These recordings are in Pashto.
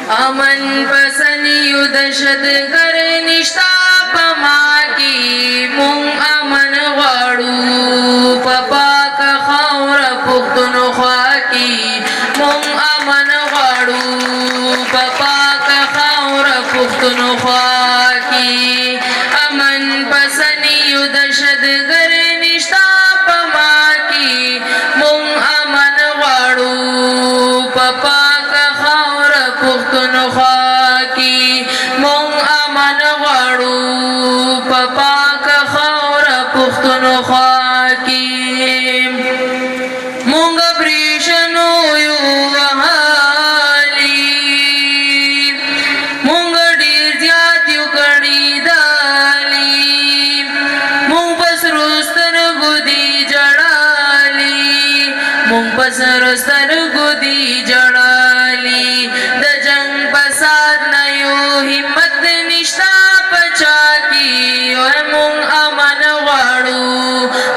امن پسندیو دهشتګر نشتا په ما کې مونږ امن غواړو په پاک خاوره پښتونخوا کې مونږ امن غواړو په پاک خاوره پښتونخوا کې امن پسندیو دهشتګر نشتا په ما کې مونږ امن غواړو په پاک خاوره پښتونخوا کې مونږ امن غواړو په پاک خاوره پښتونخوا کې مونږ پرېښنو یو وهالي مونږ ډېر زیات یو کړي دالي مونږ په سرو سترګو دي جړالي مونږ په سرو سترګو دي جړالي د جنګ فساد نه یو همت نشتا پچا کې مونږ امن غواړو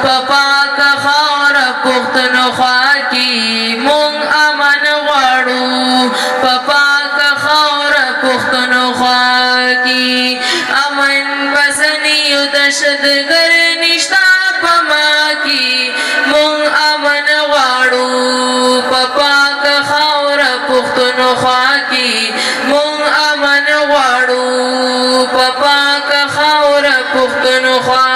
په پاک خاوره پښتونخوا کې مونږ امن غواړو په پاک خاوره پښتونخوا کې امن پسندیو دهشتګر نشتا په ما کې مونږ امن غواړو په پاک خاوره پښتونخوا کې مونږ امن غواړو په پاک خاوره پښتونخوا